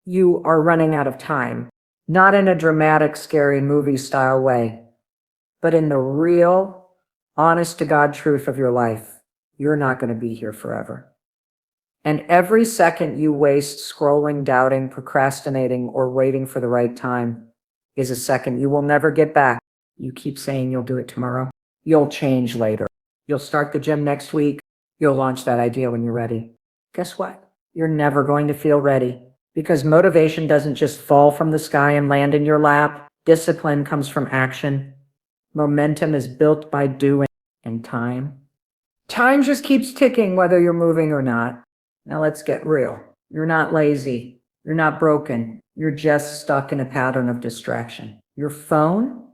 You are running out of time, not in a dramatic, scary movie style way, but in the real, honest to God truth of your life. You're not going to be here forever. And every second you waste scrolling, doubting, procrastinating, or waiting for the right time is a second you will never get back. You keep saying you'll do it tomorrow. You'll change later. You'll start the gym next week. You'll launch that idea when you're ready. Guess what? You're never going to feel ready because motivation doesn't just fall from the sky and land in your lap. Discipline comes from action. Momentum is built by doing, and time just keeps ticking whether you're moving or not. Now let's get real. You're not lazy. You're not broken. You're just stuck in a pattern of distraction. Your phone,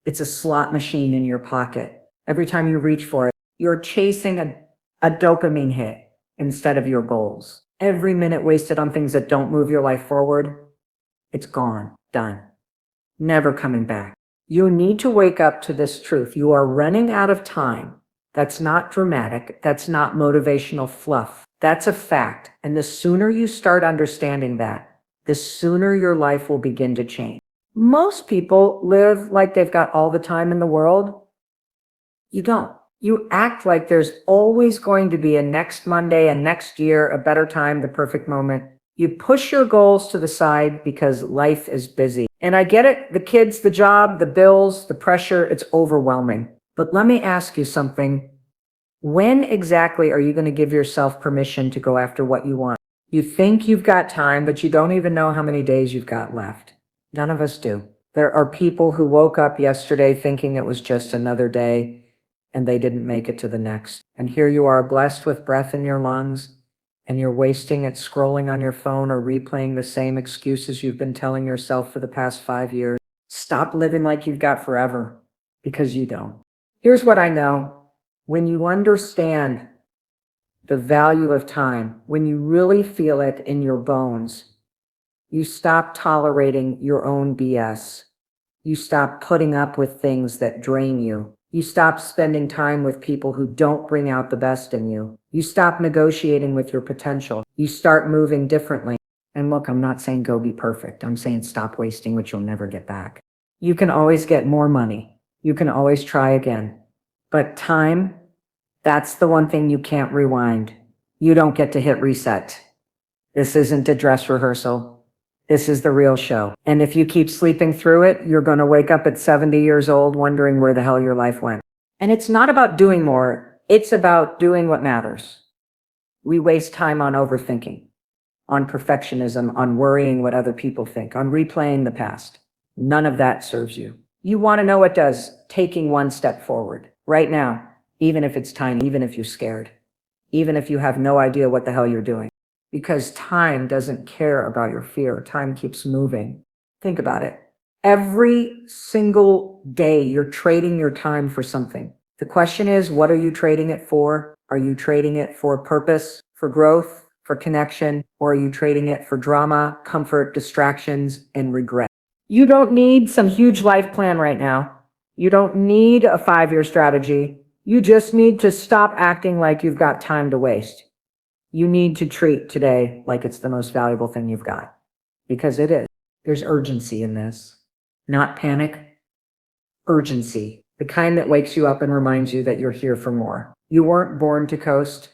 it's a slot machine in your pocket. Every time you reach for it, you're chasing a dopamine hit instead of your goals. Every minute wasted on things that don't move your life forward, it's gone, done, never coming back. You need to wake up to this truth. You are running out of time. That's not dramatic. That's not motivational fluff. That's a fact. And the sooner you start understanding that, the sooner your life will begin to change. Most people live like they've got all the time in the world. You don't. You act like there's always going to be a next Monday, a next year, a better time, the perfect moment. You push your goals to the side because life is busy. And I get it. The kids, the job, the bills, the pressure, it's overwhelming. But let me ask you something. When exactly are you going to give yourself permission to go after what you want? You think you've got time, but you don't even know how many days you've got left. None of us do. There are people who woke up yesterday thinking it was just another day, and they didn't make it to the next. And here you are, blessed with breath in your lungs, and you're wasting it scrolling on your phone or replaying the same excuses you've been telling yourself for the past 5 years. Stop living like you've got forever, because you don't. Here's what I know. When you understand the value of time, when you really feel it in your bones, you stop tolerating your own BS. You stop putting up with things that drain you. You stop spending time with people who don't bring out the best in you. You stop negotiating with your potential. You start moving differently. And look, I'm not saying go be perfect. I'm saying stop wasting what you'll never get back. You can always get more money. You can always try again. But time, that's the one thing you can't rewind. You don't get to hit reset. This isn't a dress rehearsal. This is the real show. And if you keep sleeping through it, you're going to wake up at 70 years old wondering where the hell your life went. And it's not about doing more. It's about doing what matters. We waste time on overthinking, on perfectionism, on worrying what other people think, on replaying the past. None of that serves you. You want to know what does? Taking one step forward right now, even if it's tiny, even if you're scared, even if you have no idea what the hell you're doing. Because time doesn't care about your fear. Time keeps moving. Think about it. Every single day, you're trading your time for something. The question is, what are you trading it for? Are you trading it for purpose, for growth, for connection, or are you trading it for drama, comfort, distractions, and regret? You don't need some huge life plan right now. You don't need a 5-year strategy. You just need to stop acting like you've got time to waste. You need to treat today like it's the most valuable thing you've got, because it is. There's urgency in this, not panic, urgency, the kind that wakes you up and reminds you that you're here for more. You weren't born to coast.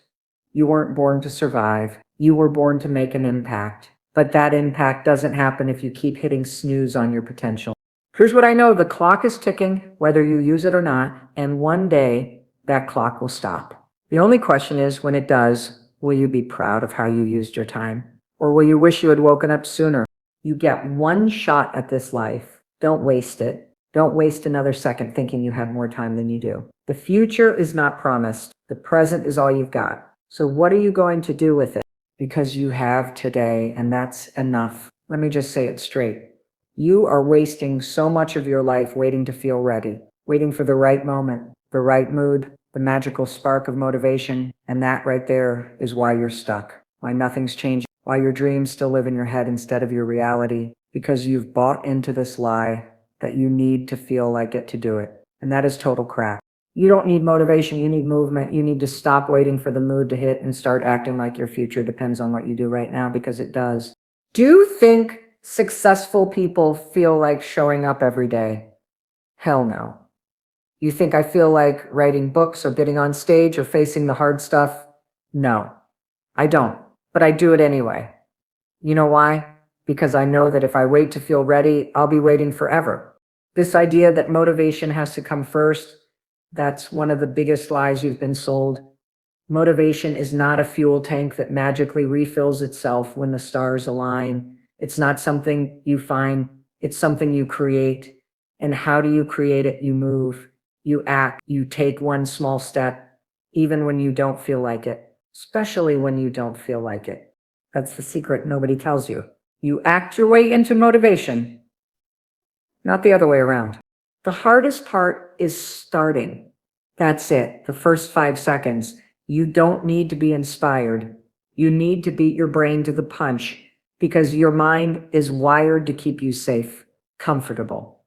You weren't born to survive. You were born to make an impact, but that impact doesn't happen if you keep hitting snooze on your potential. Here's what I know. The clock is ticking, whether you use it or not, and one day that clock will stop. The only question is, when it does, will you be proud of how you used your time? Or will you wish you had woken up sooner? You get one shot at this life. Don't waste it. Don't waste another second thinking you have more time than you do. The future is not promised. The present is all you've got. So what are you going to do with it? Because you have today, and that's enough. Let me just say it straight. You are wasting so much of your life waiting to feel ready, waiting for the right moment, the right mood, the magical spark of motivation, and that right there is why you're stuck, why nothing's changing, why your dreams still live in your head instead of your reality, because you've bought into this lie that you need to feel like it to do it. And that is total crap. You don't need motivation, you need movement. You need to stop waiting for the mood to hit and start acting like your future depends on what you do right now, because it does. Do you think successful people feel like showing up every day? Hell no. You think I feel like writing books or getting on stage or facing the hard stuff? No, I don't. But I do it anyway. You know why? Because I know that if I wait to feel ready, I'll be waiting forever. This idea that motivation has to come first, that's one of the biggest lies you've been sold. Motivation is not a fuel tank that magically refills itself when the stars align. It's not something you find, it's something you create. And how do you create it? You move, you act, you take one small step, even when you don't feel like it, especially when you don't feel like it. That's the secret nobody tells you. You act your way into motivation, not the other way around. The hardest part is starting. That's it, the first 5 seconds. You don't need to be inspired. You need to beat your brain to the punch because your mind is wired to keep you safe, comfortable,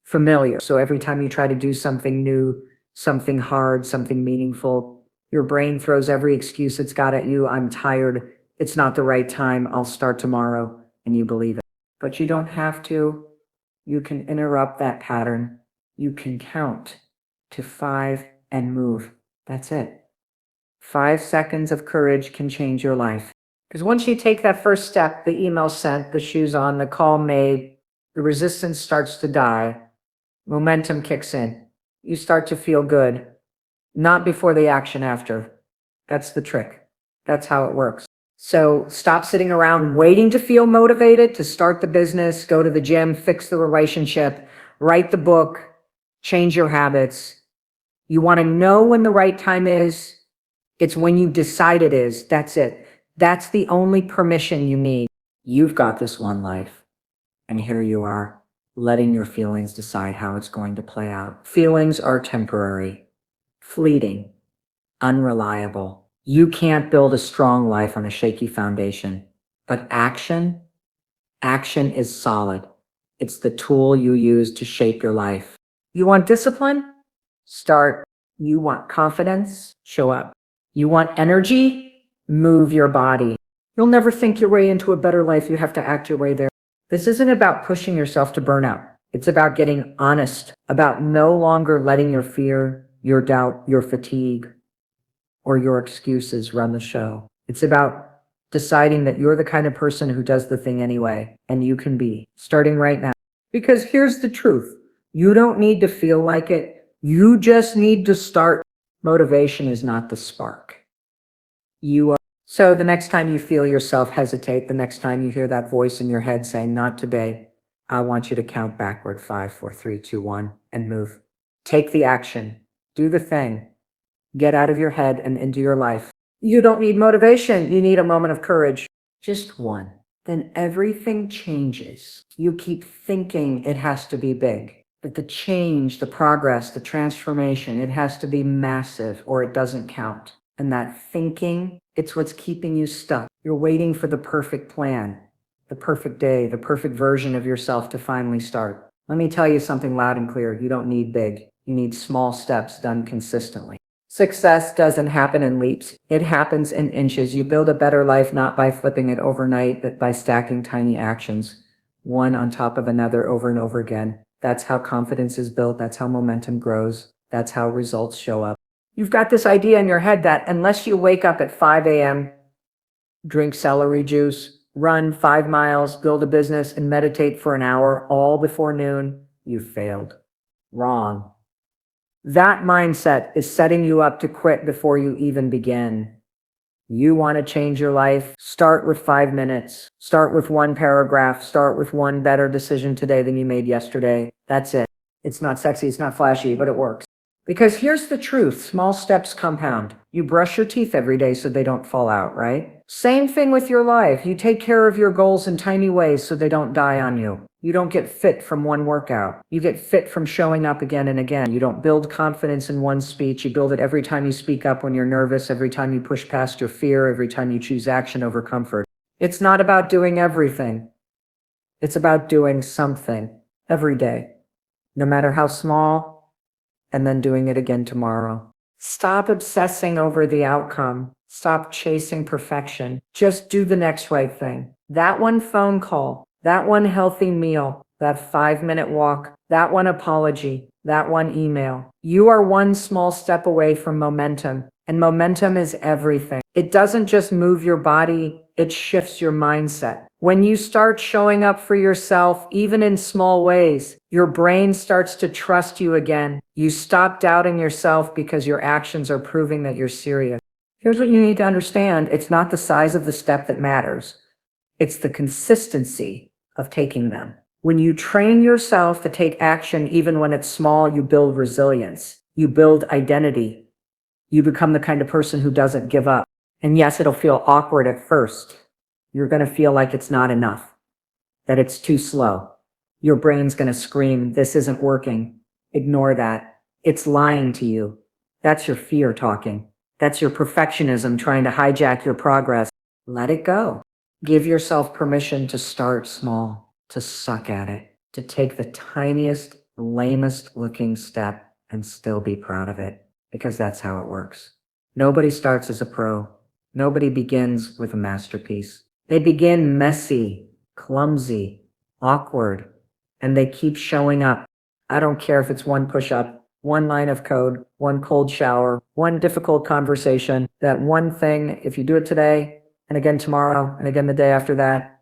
familiar. So every time you try to do something new, something hard, something meaningful, your brain throws every excuse it's got at you. I'm tired. It's not the right time. I'll start tomorrow. And you believe it. But you don't have to. You can interrupt that pattern. You can count to 5 and move. That's it. 5 seconds of courage can change your life. Because once you take that first step, the email sent, the shoes on, the call made, the resistance starts to die, momentum kicks in. You start to feel good, not before the action after. That's the trick. That's how it works. So stop sitting around waiting to feel motivated to start the business, go to the gym, fix the relationship, write the book, change your habits. You want to know when the right time is. It's when you decide it is. That's it. That's the only permission you need. You've got this one life. And here you are, letting your feelings decide how it's going to play out. Feelings are temporary, fleeting, unreliable. You can't build a strong life on a shaky foundation. But action is solid. It's the tool you use to shape your life. You want discipline? Start. You want confidence? Show up. You want energy? Move your body. You'll never think your way into a better life. You have to act your way there. This isn't about pushing yourself to burnout. It's about getting honest, about no longer letting your fear, your doubt, your fatigue, or your excuses run the show. It's about deciding that you're the kind of person who does the thing anyway, and you can be, starting right now. Because here's the truth. You don't need to feel like it. You just need to start. Motivation is not the spark. You are. So the next time you feel yourself hesitate, the next time you hear that voice in your head saying, not today, I want you to count backward, 5, 4, 3, 2, 1, and move. Take the action. Do the thing. Get out of your head and into your life. You don't need motivation. You need a moment of courage. Just one. Then everything changes. You keep thinking it has to be big. But the change, the progress, the transformation, it has to be massive or it doesn't count. And that thinking, it's what's keeping you stuck. You're waiting for the perfect plan, the perfect day, the perfect version of yourself to finally start. Let me tell you something loud and clear. You don't need big. You need small steps done consistently. Success doesn't happen in leaps. It happens in inches. You build a better life not by flipping it overnight, but by stacking tiny actions, one on top of another over and over again. That's how confidence is built. That's how momentum grows. That's how results show up. You've got this idea in your head that unless you wake up at 5 a.m., drink celery juice, run 5 miles, build a business, and meditate for an hour all before noon, you've failed. Wrong. That mindset is setting you up to quit before you even begin. You want to change your life? Start with 5 minutes. Start with one paragraph. Start with one better decision today than you made yesterday. That's it. It's not sexy, it's not flashy, but it works. Because here's the truth, small steps compound. You brush your teeth every day so they don't fall out, right? Same thing with your life. You take care of your goals in tiny ways so they don't die on you. You don't get fit from one workout. You get fit from showing up again and again. You don't build confidence in one speech. You build it every time you speak up when you're nervous, every time you push past your fear, every time you choose action over comfort. It's not about doing everything. It's about doing something every day, no matter how small, and then doing it again tomorrow. Stop obsessing over the outcome. Stop chasing perfection. Just do the next right thing. That one phone call, that one healthy meal, that 5-minute walk, that one apology, that one email. You are one small step away from momentum, and momentum is everything. It doesn't just move your body, it shifts your mindset. When you start showing up for yourself, even in small ways, your brain starts to trust you again. You stop doubting yourself because your actions are proving that you're serious. Here's what you need to understand. It's not the size of the step that matters. It's the consistency of taking them. When you train yourself to take action, even when it's small, you build resilience. You build identity. You become the kind of person who doesn't give up. And yes, it'll feel awkward at first. You're going to feel like it's not enough, that it's too slow. Your brain's going to scream, this isn't working. Ignore that. It's lying to you. That's your fear talking. That's your perfectionism trying to hijack your progress. Let it go. Give yourself permission to start small, to suck at it, to take the tiniest, lamest looking step and still be proud of it, because that's how it works. Nobody starts as a pro. Nobody begins with a masterpiece. They begin messy, clumsy, awkward, and they keep showing up. I don't care if it's one push-up, one line of code, one cold shower, one difficult conversation. That one thing, if you do it today, and again tomorrow, and again the day after that,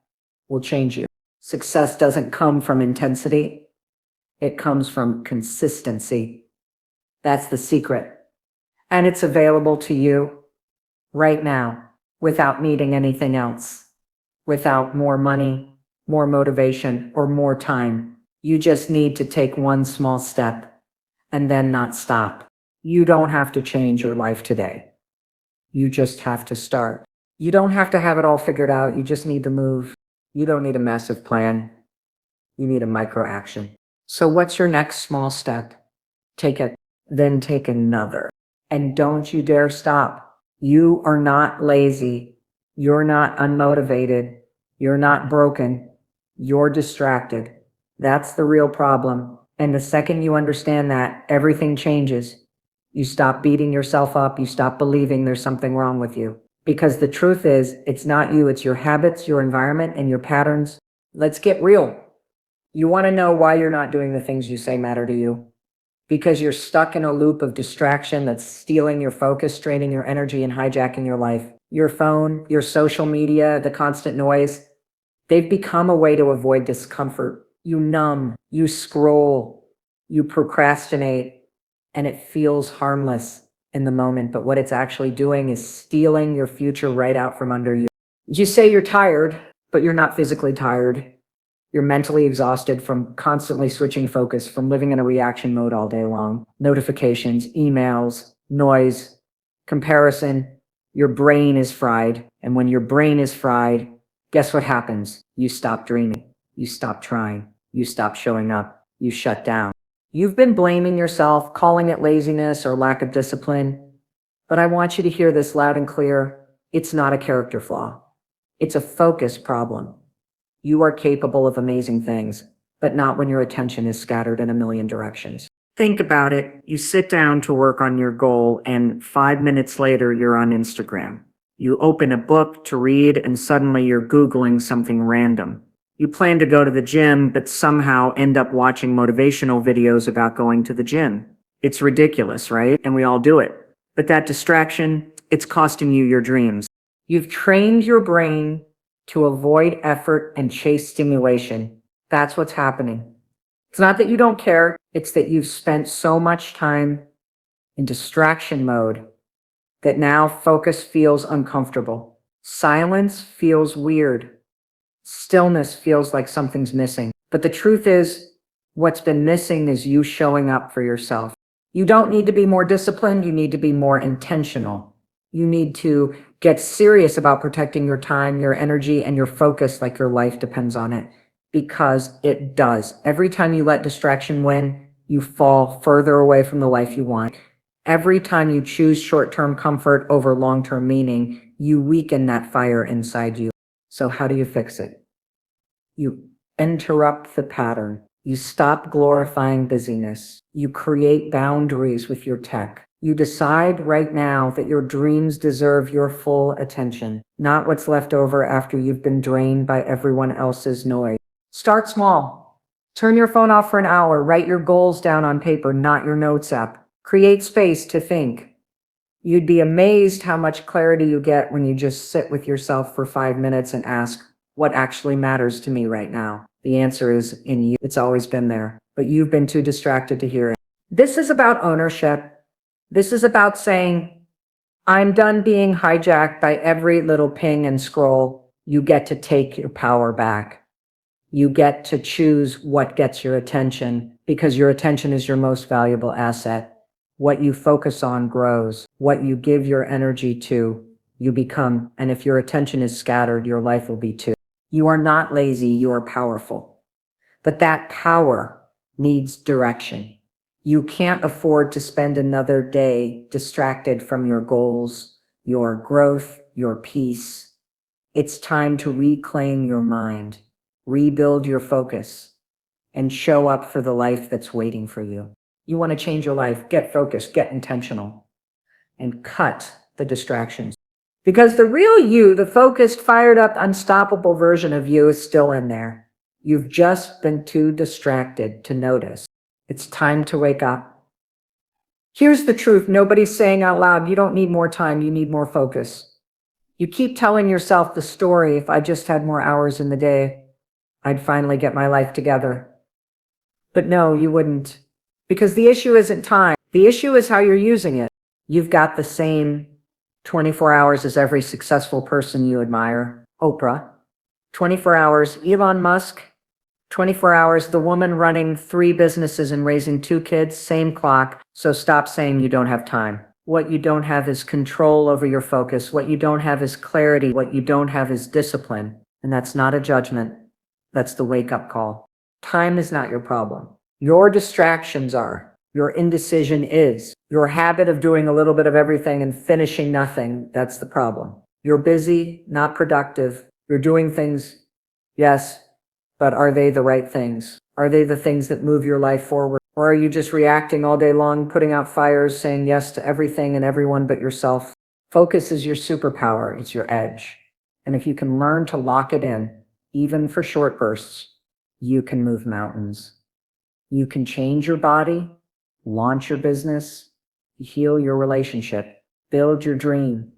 will change you. Success doesn't come from intensity. It comes from consistency. That's the secret. And it's available to you right now without needing anything else, without more money, more motivation, or more time. You just need to take one small step and then not stop. You don't have to change your life today. You just have to start. You don't have to have it all figured out. You just need to move. You don't need a massive plan. You need a micro action. So what's your next small step? Take it, then take another. And don't you dare stop. You are not lazy. You're not unmotivated. You're not broken. You're distracted. That's the real problem. And the second you understand that, everything changes. You stop beating yourself up. You stop believing there's something wrong with you. Because the truth is, it's not you, it's your habits, your environment, and your patterns. Let's get real. You want to know why you're not doing the things you say matter to you? Because you're stuck in a loop of distraction that's stealing your focus, draining your energy, and hijacking your life. Your phone, your social media, the constant noise, they've become a way to avoid discomfort. You numb, you scroll, you procrastinate, and it feels harmless in the moment, but what it's actually doing is stealing your future right out from under you. You say you're tired, but you're not physically tired. You're mentally exhausted from constantly switching focus, from living in a reaction mode all day long. Notifications, emails, noise, comparison. Your brain is fried. And when your brain is fried, guess what happens? You stop dreaming. You stop trying. You stop showing up. You shut down. You've been blaming yourself, calling it laziness or lack of discipline. But I want you to hear this loud and clear. It's not a character flaw. It's a focus problem. You are capable of amazing things, but not when your attention is scattered in a million directions. Think about it. You sit down to work on your goal, and 5 minutes later, you're on Instagram. You open a book to read, and suddenly you're Googling something random. You plan to go to the gym, but somehow end up watching motivational videos about going to the gym. It's ridiculous, right? And we all do it. But that distraction, it's costing you your dreams. You've trained your brain to avoid effort and chase stimulation. That's what's happening. It's not that you don't care, it's that you've spent so much time in distraction mode that now focus feels uncomfortable. Silence feels weird. Stillness feels like something's missing. But the truth is, what's been missing is you showing up for yourself. You don't need to be more disciplined, you need to be more intentional. You need to get serious about protecting your time, your energy, and your focus like your life depends on it. Because it does. Every time you let distraction win, you fall further away from the life you want. Every time you choose short-term comfort over long-term meaning, you weaken that fire inside you. So how do you fix it? You interrupt the pattern. You stop glorifying busyness. You create boundaries with your tech. You decide right now that your dreams deserve your full attention, not what's left over after you've been drained by everyone else's noise. Start small. Turn your phone off for an hour. Write your goals down on paper, not your notes app. Create space to think. You'd be amazed how much clarity you get when you just sit with yourself for 5 minutes and ask, what actually matters to me right now? The answer is in you. It's always been there, but you've been too distracted to hear it. This is about ownership. This is about saying, I'm done being hijacked by every little ping and scroll. You get to take your power back. You get to choose what gets your attention because your attention is your most valuable asset. What you focus on grows. What you give your energy to, you become. And if your attention is scattered, your life will be too. You are not lazy, you are powerful. But that power needs direction. You can't afford to spend another day distracted from your goals, your growth, your peace. It's time to reclaim your mind, rebuild your focus, and show up for the life that's waiting for you. You want to change your life, get focused, get intentional, and cut the distractions. Because the real you, the focused, fired up, unstoppable version of you is still in there. You've just been too distracted to notice. It's time to wake up. Here's the truth nobody's saying out loud, you don't need more time, you need more focus. You keep telling yourself the story, if I just had more hours in the day, I'd finally get my life together. But no, you wouldn't. Because the issue isn't time. The issue is how you're using it. You've got the same 24 hours as every successful person you admire. Oprah. 24 hours, Elon Musk. 24 hours, the woman running 3 businesses and raising 2 kids, same clock. So stop saying you don't have time. What you don't have is control over your focus. What you don't have is clarity. What you don't have is discipline. And that's not a judgment. That's the wake-up call. Time is not your problem. Your distractions are. Your indecision is. Your habit of doing a little bit of everything and finishing nothing, that's the problem. You're busy, not productive. You're doing things, yes, but are they the right things? Are they the things that move your life forward? Or are you just reacting all day long, putting out fires, saying yes to everything and everyone but yourself? Focus is your superpower. It's your edge. And if you can learn to lock it in, even for short bursts, you can move mountains. You can change your body, launch your business, heal your relationship, build your dream.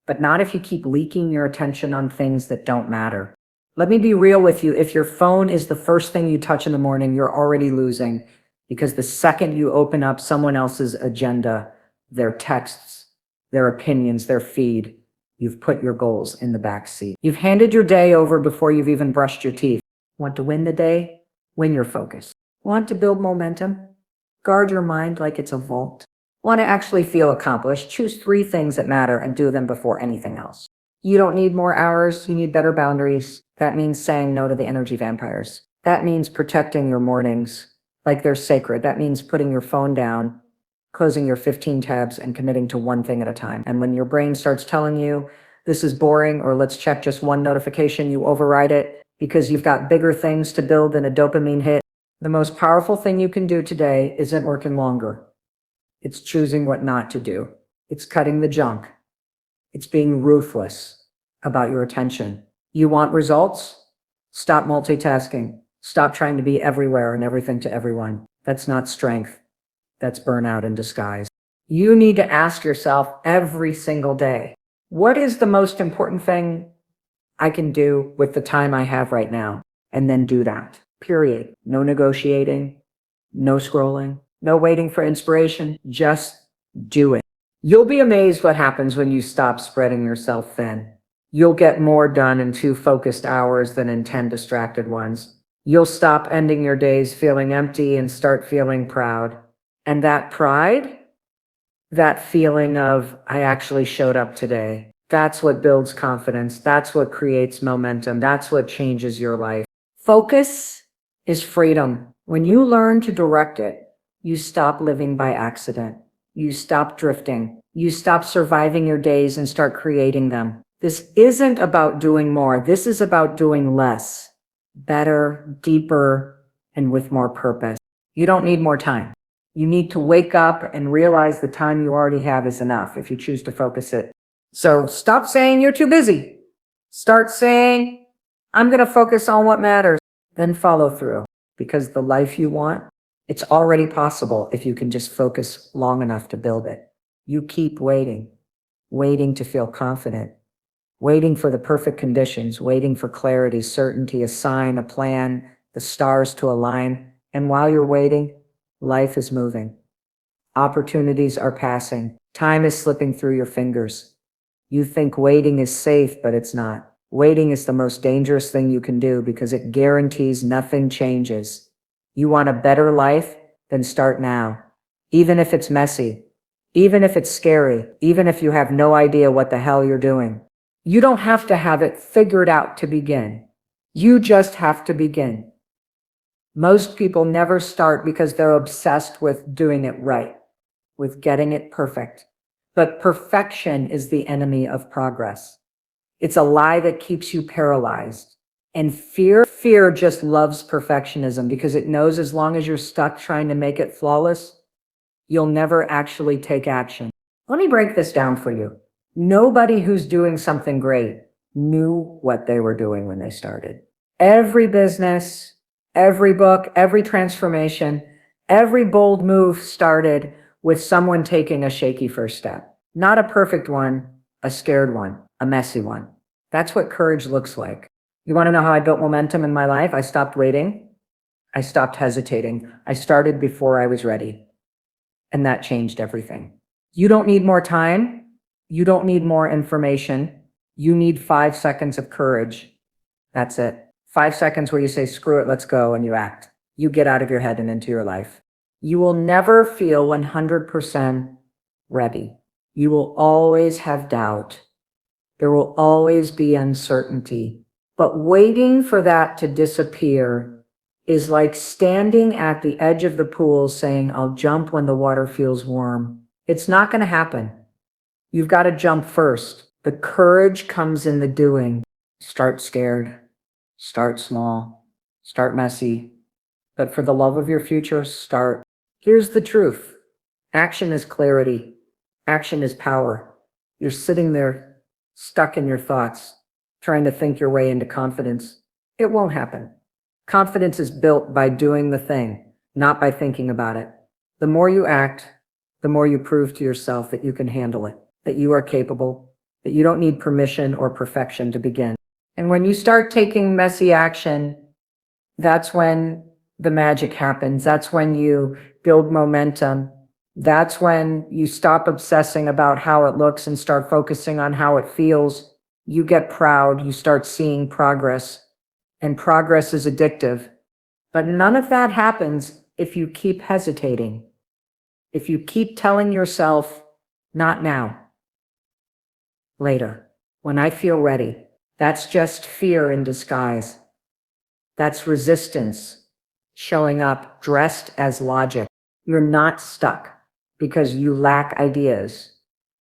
But not if you keep leaking your attention on things that don't matter. Let me be real with you. If your phone is the first thing you touch in the morning, you're already losing because the second you open up someone else's agenda, their texts, their opinions, their feed, you've put your goals in the back seat. You've handed your day over before you've even brushed your teeth. Want to win the day? Win your focus. Want to build momentum? Guard your mind like it's a vault. Want to actually feel accomplished? Choose 3 things that matter and do them before anything else. You don't need more hours, you need better boundaries. That means saying no to the energy vampires. That means protecting your mornings like they're sacred. That means putting your phone down, closing your 15 tabs, and committing to one thing at a time. And when your brain starts telling you, this is boring, or let's check just one notification, you override it because you've got bigger things to build than a dopamine hit. The most powerful thing you can do today isn't working longer. It's choosing what not to do. It's cutting the junk. It's being ruthless about your attention. You want results? Stop multitasking. Stop trying to be everywhere and everything to everyone. That's not strength. That's burnout in disguise. You need to ask yourself every single day, what is the most important thing I can do with the time I have right now? And then do that. Period. No negotiating, no scrolling, no waiting for inspiration. Just do it. You'll be amazed what happens when you stop spreading yourself thin. You'll get more done in 2 focused hours than in 10 distracted ones. You'll stop ending your days feeling empty and start feeling proud. And that pride, that feeling of, I actually showed up today, that's what builds confidence. That's what creates momentum. That's what changes your life. Focus is freedom. When you learn to direct it, you stop living by accident. You stop drifting. You stop surviving your days and start creating them. This isn't about doing more. This is about doing less, better, deeper, and with more purpose. You don't need more time. You need to wake up and realize the time you already have is enough if you choose to focus it. So stop saying you're too busy. Start saying, I'm going to focus on what matters. Then follow through, because the life you want, it's already possible if you can just focus long enough to build it. You keep waiting, waiting to feel confident, waiting for the perfect conditions, waiting for clarity, certainty, a sign, a plan, the stars to align. And while you're waiting, life is moving. Opportunities are passing. Time is slipping through your fingers. You think waiting is safe, but it's not. Waiting is the most dangerous thing you can do because it guarantees nothing changes. You want a better life? Then start now. Even if it's messy, even if it's scary, even if you have no idea what the hell you're doing. You don't have to have it figured out to begin. You just have to begin. Most people never start because they're obsessed with doing it right, with getting it perfect. But perfection is the enemy of progress. It's a lie that keeps you paralyzed. And fear just loves perfectionism because it knows as long as you're stuck trying to make it flawless, you'll never actually take action. Let me break this down for you. Nobody who's doing something great knew what they were doing when they started. Every business, every book, every transformation, every bold move started with someone taking a shaky first step. Not a perfect one, a scared one, a messy one. That's what courage looks like. You want to know how I built momentum in my life? I stopped waiting. I stopped hesitating. I started before I was ready. And that changed everything. You don't need more time. You don't need more information. You need 5 seconds of courage. That's it. 5 seconds where you say, screw it, let's go, and you act. You get out of your head and into your life. You will never feel 100% ready. You will always have doubt. There will always be uncertainty. But waiting for that to disappear is like standing at the edge of the pool saying, I'll jump when the water feels warm. It's not going to happen. You've got to jump first. The courage comes in the doing. Start scared. Start small. Start messy. But for the love of your future, start. Here's the truth. Action is clarity. Action is power. You're sitting there, stuck in your thoughts, trying to think your way into confidence. It won't happen. Confidence is built by doing the thing, not by thinking about it. The more you act, the more you prove to yourself that you can handle it, that you are capable, that you don't need permission or perfection to begin. And when you start taking messy action, that's when the magic happens. That's when you build momentum. That's when you stop obsessing about how it looks and start focusing on how it feels. You get proud. You start seeing progress. And progress is addictive. But none of that happens if you keep hesitating. If you keep telling yourself, not now, later, when I feel ready. That's just fear in disguise. That's resistance showing up dressed as logic. You're not stuck because you lack ideas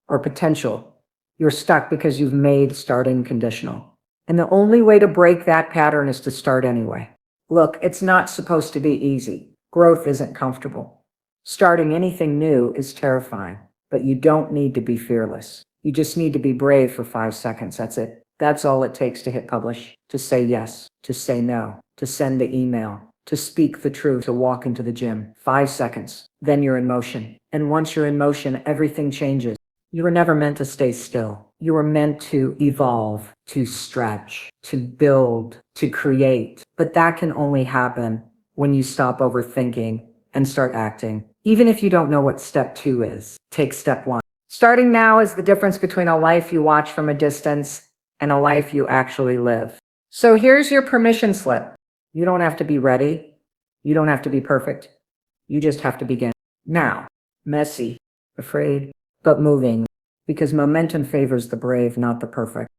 or potential. You're stuck because you've made starting conditional. And the only way to break that pattern is to start anyway. Look, it's not supposed to be easy. Growth isn't comfortable. Starting anything new is terrifying, but you don't need to be fearless. You just need to be brave for 5 seconds. That's it. That's all it takes to hit publish, to say yes, to say no, to send the email, to speak the truth, to walk into the gym. 5 seconds. Then you're in motion. And once you're in motion, everything changes. You were never meant to stay still. You were meant to evolve, to stretch, to build, to create. But that can only happen when you stop overthinking and start acting. Even if you don't know what step 2 is, take step 1. Starting now is the difference between a life you watch from a distance and a life you actually live. So here's your permission slip. You don't have to be ready. You don't have to be perfect. You just have to begin now. Messy, afraid, but moving, because momentum favors the brave, not the perfect.